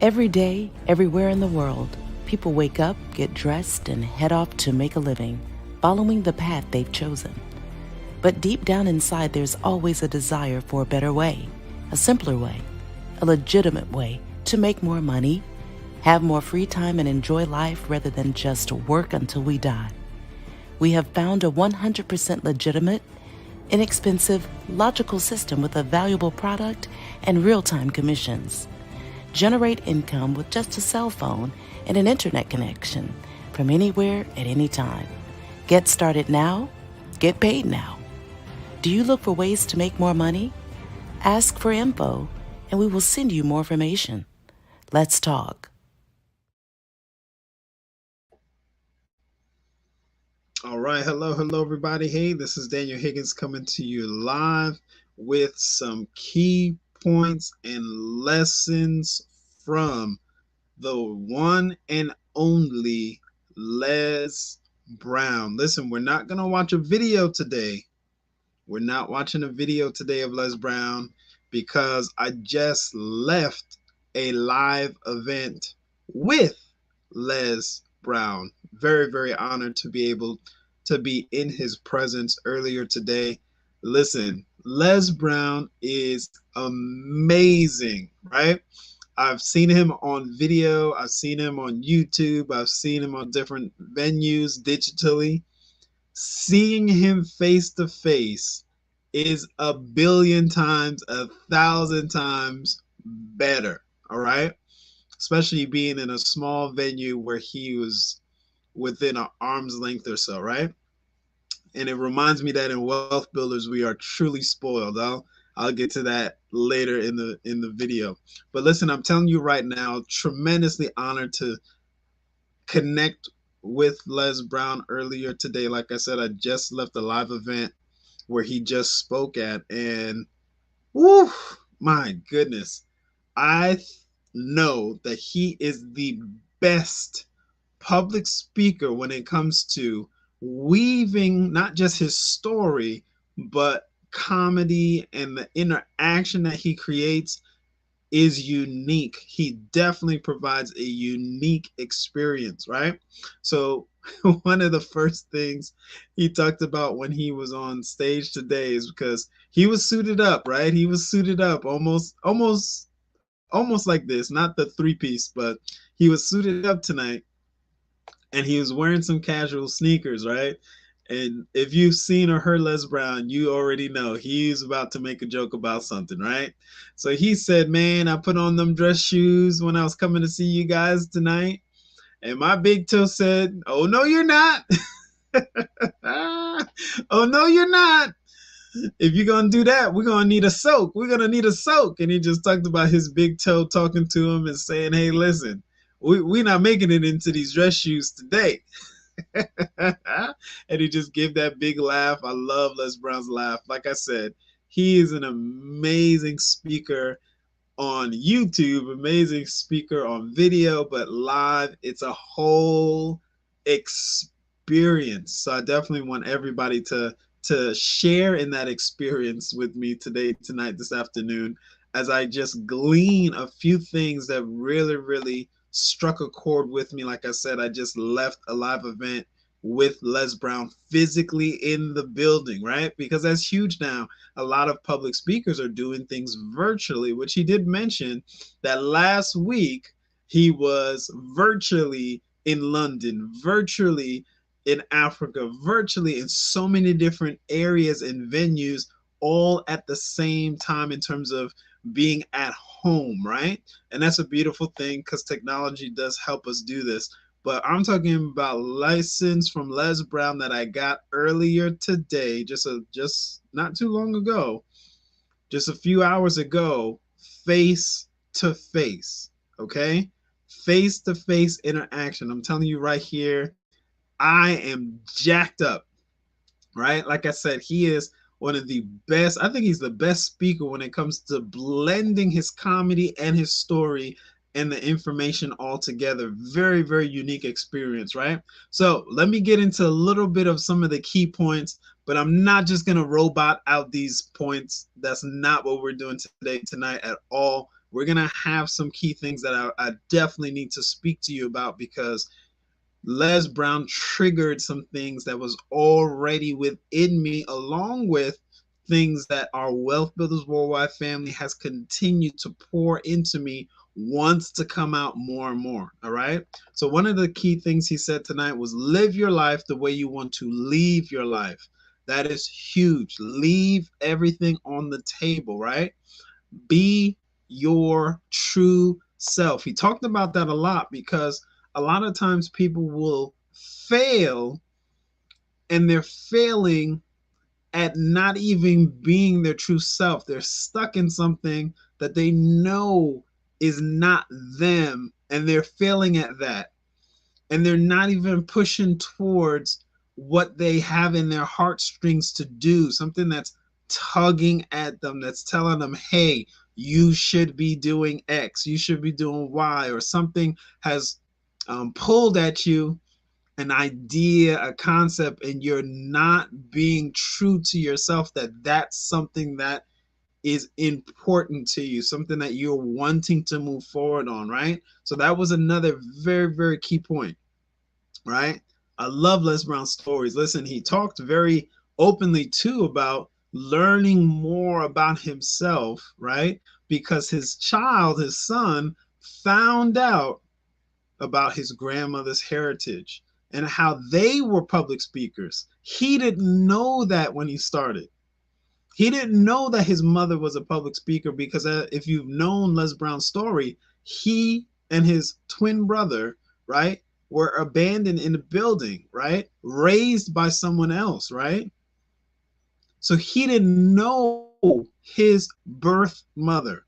Every day, everywhere in the world, people wake up, get dressed, and head off to make a living, following the path they've chosen. But deep down inside, there's always a desire for a better way, a simpler way, a legitimate way to make more money, have more free time, and enjoy life rather than just work until we die. We have found a 100% legitimate, inexpensive, logical system with a valuable product and real-time commissions. Generate income with just a cell phone and an internet connection from anywhere at any time. Get started now, get paid now. Do you look for ways to make more money? Ask for info and we will send you more information. Let's talk. All right. Hello, everybody. Hey, this is Daniel Higgins coming to you live with some key points and lessons from the one and only Les Brown. Listen, we're not going to watch a video today. We're not watching a video today of Les Brown because I just left a live event with Les Brown. Very, very honored to be able to be in his presence earlier today. Listen, Les Brown is amazing, right? I've seen him on video. I've seen him on YouTube. I've seen him on different venues digitally. Seeing him face to face is a billion times, 1,000 times better. All right. Especially being in a small venue where he was within an arm's length or so, right? And it reminds me that in Wealth Builders, we are truly spoiled. I'll get to that later in the video. But listen, I'm telling you right now, tremendously honored to connect with Les Brown earlier today. Like I said, I just left a live event where he just spoke at, and whoo, my goodness, I know that he is the best public speaker when it comes to weaving not just his story, but comedy, and the interaction that he creates is unique. He definitely provides a unique experience, right? So one of the first things he talked about when he was on stage today is because he was suited up, right? He was suited up almost like this, not the three-piece, but he was suited up tonight and he was wearing some casual sneakers, right? And if you've seen or heard Les Brown, you already know he's about to make a joke about something, right? So he said, man, I put on them dress shoes when I was coming to see you guys tonight. And my big toe said, oh, no, you're not. Oh, no, you're not. If you're going to do that, we're going to need a soak. We're going to need a soak. And he just talked about his big toe talking to him and saying, hey, listen, we're not making it into these dress shoes today. And he just gave that big laugh. I love Les Brown's laugh. Like I said, he is an amazing speaker on YouTube, amazing speaker on video, but live, it's a whole experience. So I definitely want everybody to share in that experience with me today, tonight, this afternoon, as I just glean a few things that really, really struck a chord with me. Like I said, I just left a live event with Les Brown physically in the building, right? Because that's huge now. A lot of public speakers are doing things virtually, which he did mention that last week he was virtually in London, virtually in Africa, virtually in so many different areas and venues, all at the same time in terms of being at home, right? And that's a beautiful thing because technology does help us do this. but I'm talking about lessons from Les Brown that I got earlier today, just not too long ago, just a few hours ago, face to face. Okay? Face to face interaction. I'm telling you right here, I am jacked up, right? Like I said, he is one of the best. I think he's the best speaker when it comes to blending his comedy and his story and the information all together. Very, very unique experience, right? So let me get into a little bit of some of the key points, but I'm not just going to robot out these points. That's not what we're doing tonight at all. We're going to have some key things that I definitely need to speak to you about, because Les Brown triggered some things that was already within me, along with things that our Wealth Builders Worldwide family has continued to pour into me, wants to come out more and more. All right. So one of the key things he said tonight was live your life the way you want to leave your life. That is huge. Leave everything on the table, right? Be your true self. He talked about that a lot, because a lot of times people will fail, and they're failing at not even being their true self. They're stuck in something that they know is not them, and they're failing at that. And they're not even pushing towards what they have in their heartstrings to do, something that's tugging at them, that's telling them, hey, you should be doing X, you should be doing Y, or something has pulled at you, an idea, a concept, and you're not being true to yourself, that's something that is important to you, something that you're wanting to move forward on, right? So that was another very, very key point, right? I love Les Brown's stories. Listen, he talked very openly too about learning more about himself, right? Because his son, found out about his grandmother's heritage and how they were public speakers. He didn't know that when he started. He didn't know that his mother was a public speaker, because if you've known Les Brown's story, he and his twin brother, right, were abandoned in a building, right, raised by someone else, right? So he didn't know his birth mother.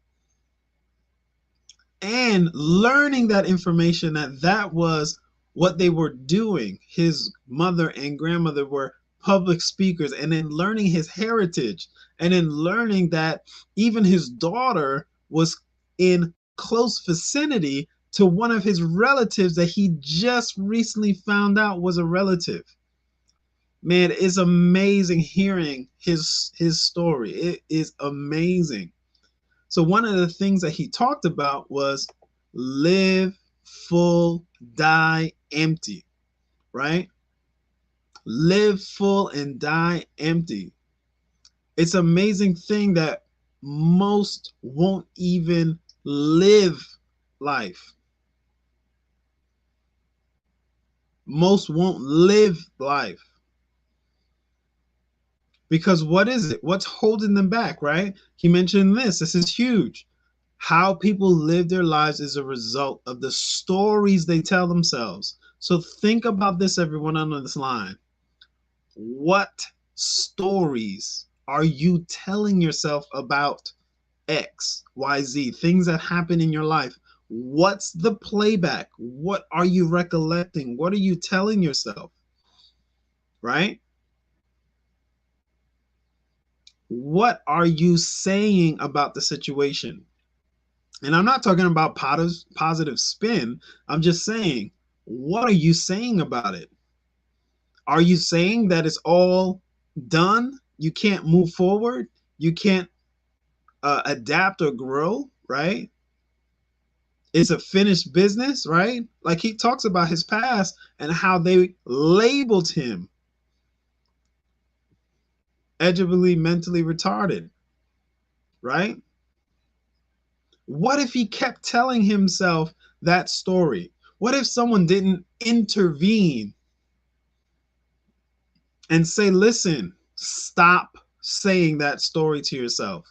And learning that information, that was what they were doing. His mother and grandmother were public speakers, and then learning his heritage, and then learning that even his daughter was in close vicinity to one of his relatives that he just recently found out was a relative. Man, it's amazing hearing his story. It is amazing. So one of the things that he talked about was live full, die empty, right? Live full and die empty. It's an amazing thing that most won't even live life. Most won't live life. Because what is it? What's holding them back, right? He mentioned this. This is huge. How people live their lives is a result of the stories they tell themselves. So think about this, everyone on this line. What stories are you telling yourself about X, Y, Z, things that happen in your life? What's the playback? What are you recollecting? What are you telling yourself? Right? What are you saying about the situation? And I'm not talking about positive spin. I'm just saying, what are you saying about it? Are you saying that it's all done? You can't move forward? You can't adapt or grow, right? It's a finished business, right? Like he talks about his past and how they labeled him edgeably mentally retarded, right? What if he kept telling himself that story? What if someone didn't intervene and say, listen, stop saying that story to yourself?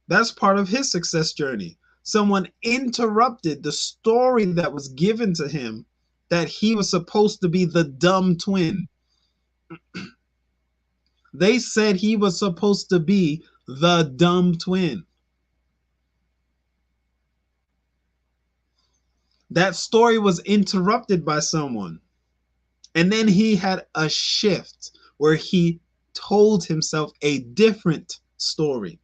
That's part of his success journey. Someone interrupted the story that was given to him that he was supposed to be the dumb twin. They said he was supposed to be the dumb twin. That story was interrupted by someone. And then he had a shift where he told himself a different story.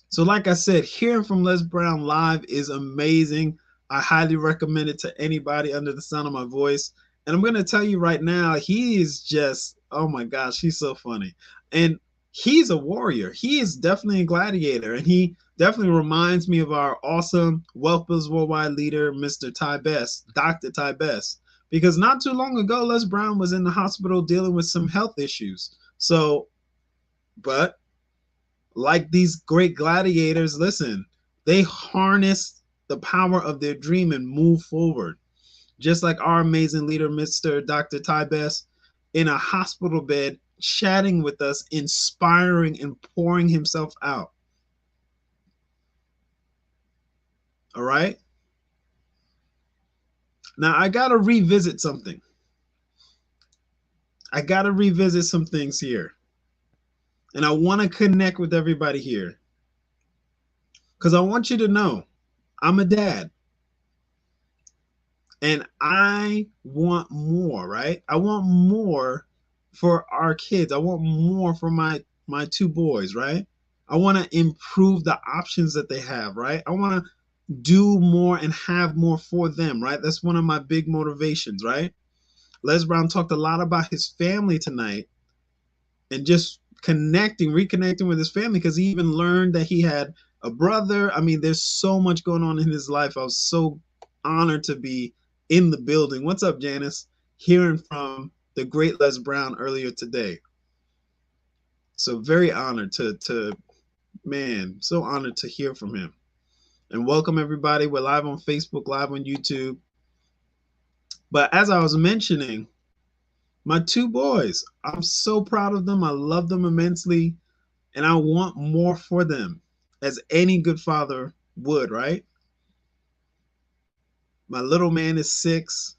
So like I said, hearing from Les Brown live is amazing. I highly recommend it to anybody under the sound of my voice. And I'm going to tell you right now, he is just, oh my gosh, he's so funny. And he's a warrior. He is definitely a gladiator. And he definitely reminds me of our awesome Wealth Builders Worldwide leader, Mr. Ty Best, Dr. Ty Best. Because not too long ago, Les Brown was in the hospital dealing with some health issues. So, but like these great gladiators, listen, they harness the power of their dream and move forward. Just like our amazing leader, Mr. Dr. Ty Best, in a hospital bed, chatting with us, inspiring and pouring himself out. All right. Now I got to revisit something. I got to revisit some things here. And I want to connect with everybody here. Because I want you to know I'm a dad. And I want more, right? I want more for our kids. I want more for my two boys, right? I want to improve the options that they have, right? I want to do more and have more for them, right? That's one of my big motivations, right? Les Brown talked a lot about his family tonight and just reconnecting with his family, because he even learned that he had a brother. I mean, there's so much going on in his life. I was so honored to be in the building. What's up, Janice? Hearing from the great Les Brown earlier today. So very honored so honored to hear from him. And welcome everybody. We're live on Facebook, live on YouTube. But as I was mentioning, my two boys, I'm so proud of them. I love them immensely. And I want more for them, as any good father would, right? My little man is 6.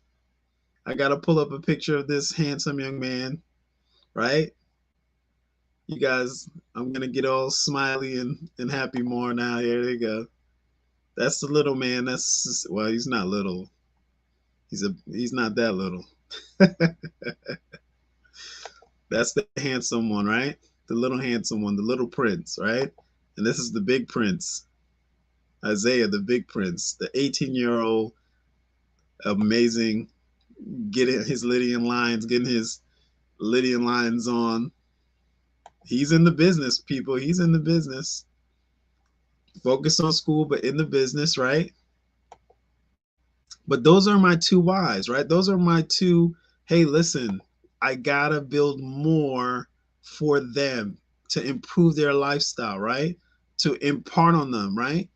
I got to pull up a picture of this handsome young man, right? You guys, I'm going to get all smiley and happy more now. Here they go. That's the little man. Well, he's not little. He's not that little. That's the handsome one, right? The little handsome one, the little prince, right? And this is the big prince, Isaiah, the big prince, the 18-year-old, amazing, getting his Lydian lines on. He's in the business, people. He's in the business. Focus on school, but in the business, right? But those are my two whys, right? Those are my two, hey, listen, I gotta build more for them to improve their lifestyle, right? To impart on them, right?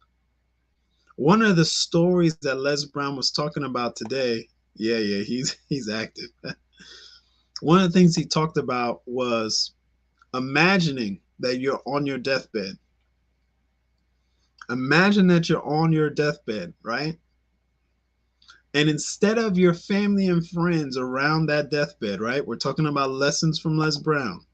One of the stories that Les Brown was talking about today, he's active. One of the things he talked about was imagining that you're on your deathbed. Imagine that you're on your deathbed, right? And instead of your family and friends around that deathbed, right? We're talking about lessons from Les Brown.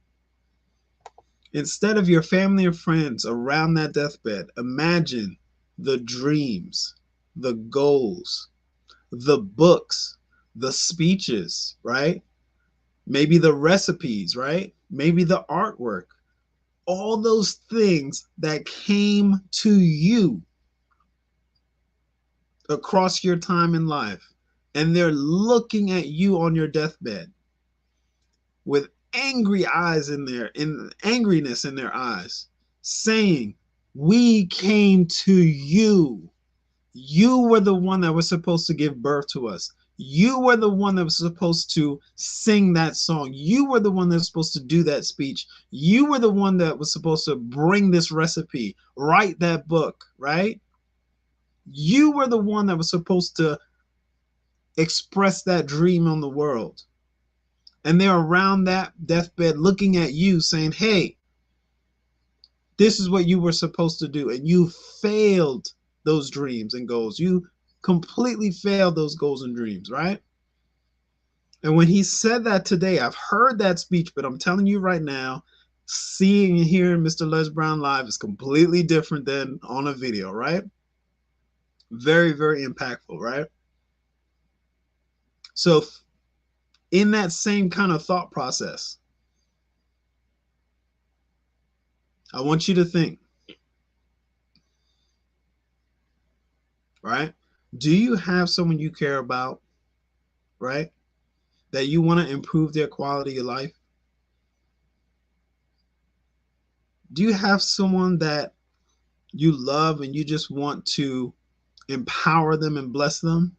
Instead of your family or friends around that deathbed, imagine the dreams, the goals, the books, the speeches, right? Maybe the recipes, right? Maybe the artwork, all those things that came to you across your time in life, and they're looking at you on your deathbed with angry eyes in angriness in their eyes, saying, we came to you. You were the one that was supposed to give birth to us. You were the one that was supposed to sing that song. You were the one that was supposed to do that speech. You were the one that was supposed to bring this recipe, write that book, right? You were the one that was supposed to express that dream on the world. And they're around that deathbed looking at you saying, hey, this is what you were supposed to do. And you failed those dreams and goals. You completely failed those goals and dreams, right? And when he said that today, I've heard that speech, but I'm telling you right now, seeing and hearing Mr. Les Brown live is completely different than on a video, right? Very, very impactful, right? So, in that same kind of thought process, I want you to think, right? Do you have someone you care about, right? That you want to improve their quality of life? Do you have someone that you love and you just want to empower them and bless them?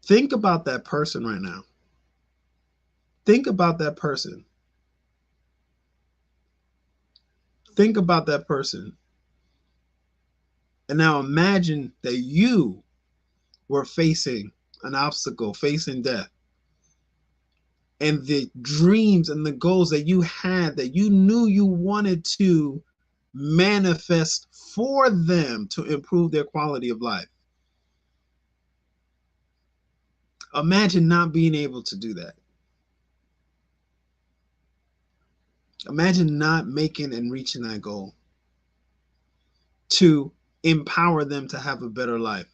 Think about that person right now. Think about that person. Think about that person. And now imagine that you were facing an obstacle, facing death. And the dreams and the goals that you had that you knew you wanted to manifest for them to improve their quality of life. Imagine not being able to do that. Imagine not making and reaching that goal to empower them to have a better life,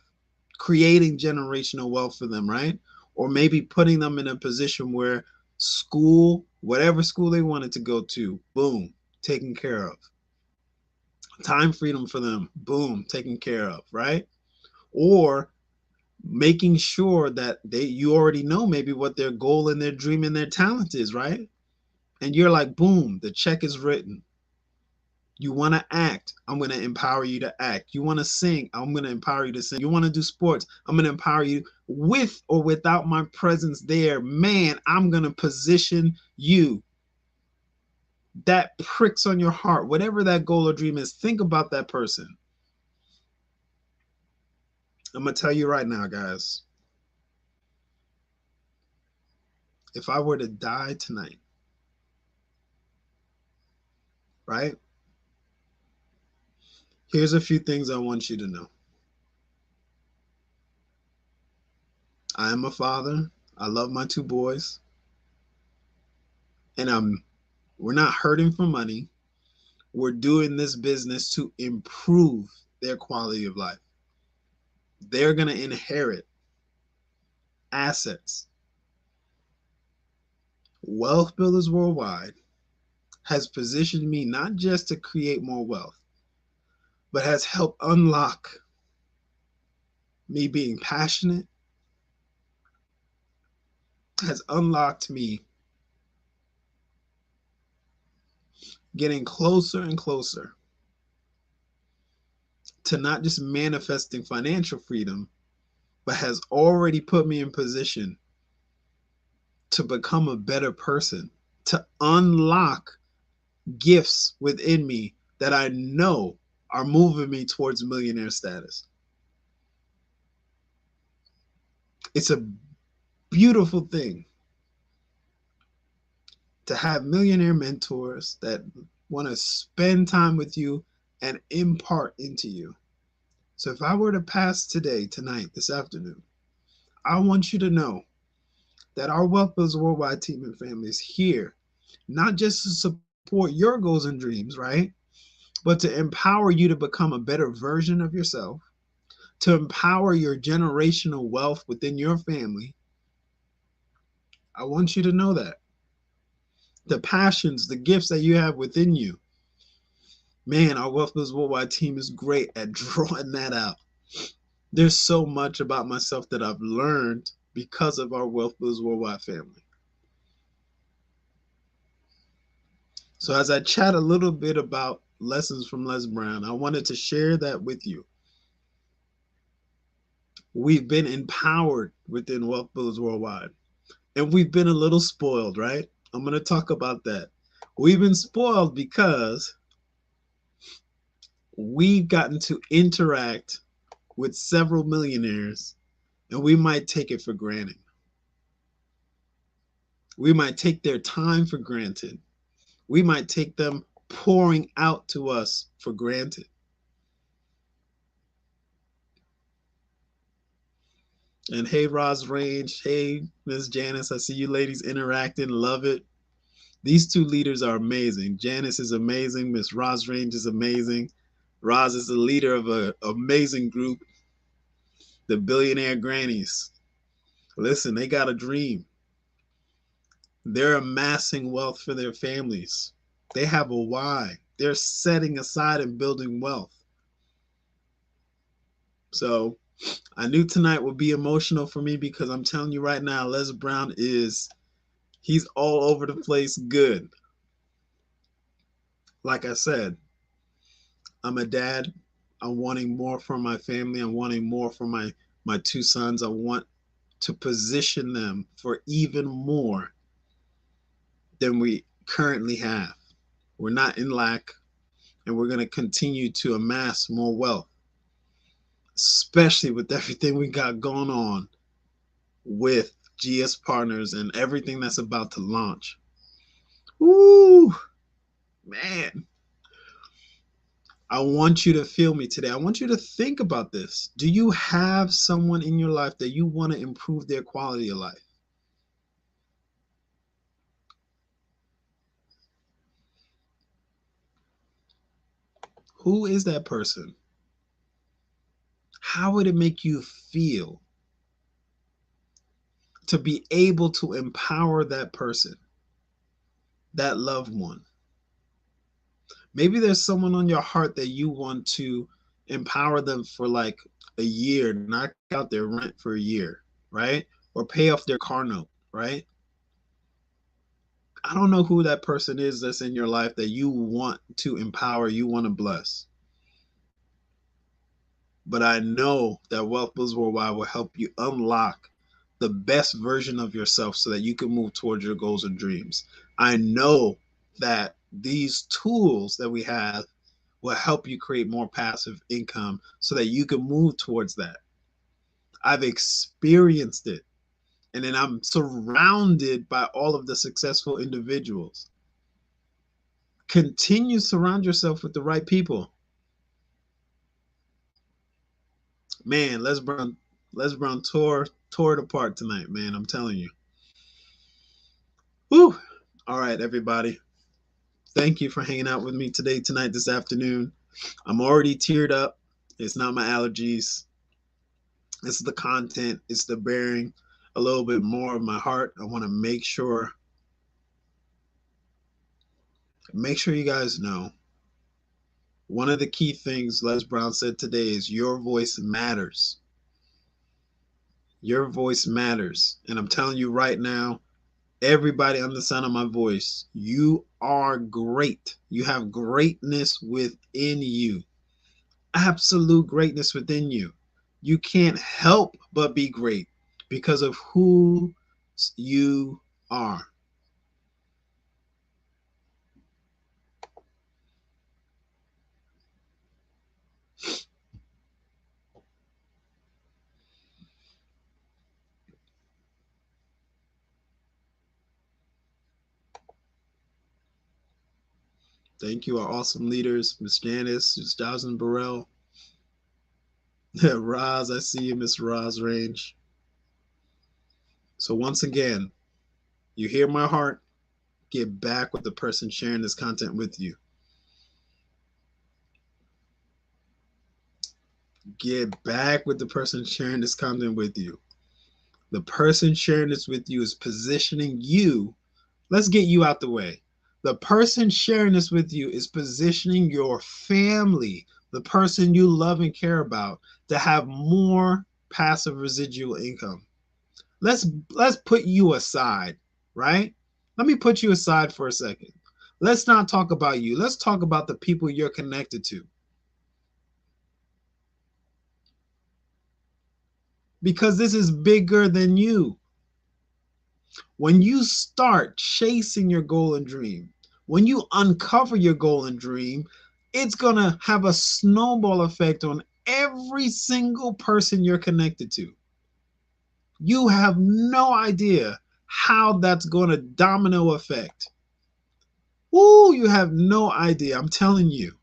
creating generational wealth for them, right? Or maybe putting them in a position where school, whatever school they wanted to go to, boom, taken care of. Time freedom for them, boom, taken care of, right? Or making sure that you already know maybe what their goal and their dream and their talent is, right? And you're like, boom, the check is written. You want to act, I'm going to empower you to act. You want to sing, I'm going to empower you to sing. You want to do sports, I'm going to empower you. With or without my presence there, man, I'm going to position you. That pricks on your heart, whatever that goal or dream is, think about that person. I'm going to tell you right now, guys, if I were to die tonight, right? Here's a few things I want you to know. I am a father. I love my two boys. And we're not hurting for money. We're doing this business to improve their quality of life. They're going to inherit assets. Wealth Builders Worldwide has positioned me not just to create more wealth, but has helped unlock me being passionate, has unlocked me getting closer and closer to not just manifesting financial freedom, but has already put me in position to become a better person, to unlock gifts within me that I know are moving me towards millionaire status. It's a beautiful thing to have millionaire mentors that want to spend time with you and impart into you. So if I were to pass today, tonight, this afternoon, I want you to know that our Wealth Builders Worldwide team and family is here, not just to support your goals and dreams, right? But to empower you to become a better version of yourself, to empower your generational wealth within your family. I want you to know that. The passions, the gifts that you have within you. Man, our Wealth Builders Worldwide team is great at drawing that out. There's so much about myself that I've learned because of our Wealth Builders Worldwide family. So as I chat a little bit about lessons from Les Brown, I wanted to share that with you. We've been empowered within Wealth Builders Worldwide, and we've been a little spoiled, right? I'm going to talk about that. We've been spoiled because we've gotten to interact with several millionaires, and we might take it for granted. We might take their time for granted. We might take them pouring out to us for granted. And hey, Roz Range. Hey, Miss Janice. I see you ladies interacting. Love it. These two leaders are amazing. Janice is amazing. Miss Roz Range is amazing. Roz is the leader of an amazing group, the Billionaire Grannies. Listen, they got a dream. They're amassing wealth for their families. They have a why. They're setting aside and building wealth. So I knew tonight would be emotional for me because I'm telling you right now, Les Brown he's all over the place good. Like I said, I'm a dad. I'm wanting more for my family. I'm wanting more for my two sons. I want to position them for even more than we currently have. We're not in lack, and we're going to continue to amass more wealth, especially with everything we got going on with GS Partners and everything that's about to launch. Woo, man. I want you to feel me today. I want you to think about this. Do you have someone in your life that you want to improve their quality of life? Who is that person? How would it make you feel to be able to empower that person, that loved one? Maybe there's someone on your heart that you want to empower them for like a year, knock out their rent for a year, right? Or pay off their car note, right? I don't know who that person is that's in your life that you want to empower, you want to bless. But I know that Wealth Builds Worldwide will help you unlock the best version of yourself so that you can move towards your goals and dreams. I know that these tools that we have will help you create more passive income so that you can move towards that. I've experienced it. And then I'm surrounded by all of the successful individuals. Continue to surround yourself with the right people. Man, Les Brown tore it apart tonight, man. I'm telling you. Woo! All right, everybody. Thank you for hanging out with me today, tonight, this afternoon. I'm already teared up. It's not my allergies. It's the content. It's the bearing a little bit more of my heart. I want to make sure you guys know. One of the key things Les Brown said today is your voice matters. Your voice matters. And I'm telling you right now, everybody on the sound of my voice, you are great. You have greatness within you. Absolute greatness within you. You can't help but be great because of who you are. Thank you, our awesome leaders, Miss Janice, Miss Jocelyn Burrell. Roz, I see you, Miss Roz Range. So once again, you hear my heart, get back with the person sharing this content with you. Get back with the person sharing this content with you. The person sharing this with you is positioning you. Let's get you out the way. The person sharing this with you is positioning your family, the person you love and care about, to have more passive residual income. Let's put you aside, right? Let me put you aside for a second. Let's not talk about you. Let's talk about the people you're connected to. Because this is bigger than you. When you start chasing your goal and dream, when you uncover your goal and dream, it's going to have a snowball effect on every single person you're connected to. You have no idea how that's going to domino effect. Ooh, you have no idea. I'm telling you.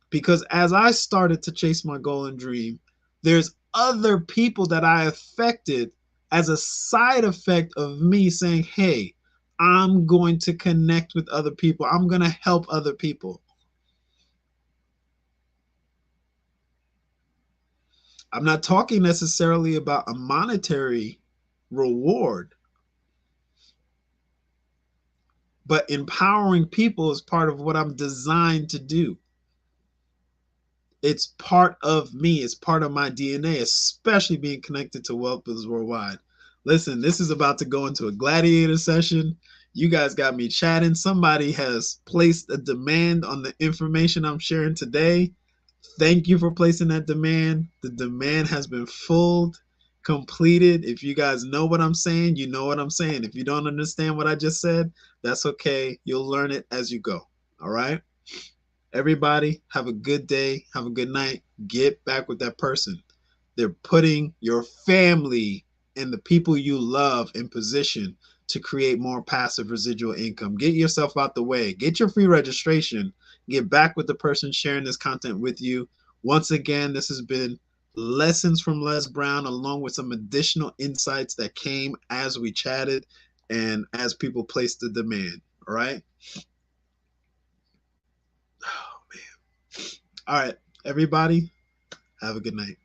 Because as I started to chase my goal and dream, there's other people that I affected as a side effect of me saying, hey, I'm going to connect with other people. I'm going to help other people. I'm not talking necessarily about a monetary reward, but empowering people is part of what I'm designed to do. It's part of me. It's part of my DNA, especially being connected to Wealth Builders Worldwide. Listen, this is about to go into a gladiator session. You guys got me chatting. Somebody has placed a demand on the information I'm sharing today. Thank you for placing that demand. The demand has been filled, completed. If you guys know what I'm saying, you know what I'm saying. If you don't understand what I just said, that's okay. You'll learn it as you go. All right. Everybody, have a good day. Have a good night. Get back with that person. They're putting your family and the people you love in position to create more passive residual income. Get yourself out the way. Get your free registration. Get back with the person sharing this content with you. Once again, this has been Lessons from Les Brown, along with some additional insights that came as we chatted and as people placed the demand. All right. Oh, man. All right, everybody, have a good night.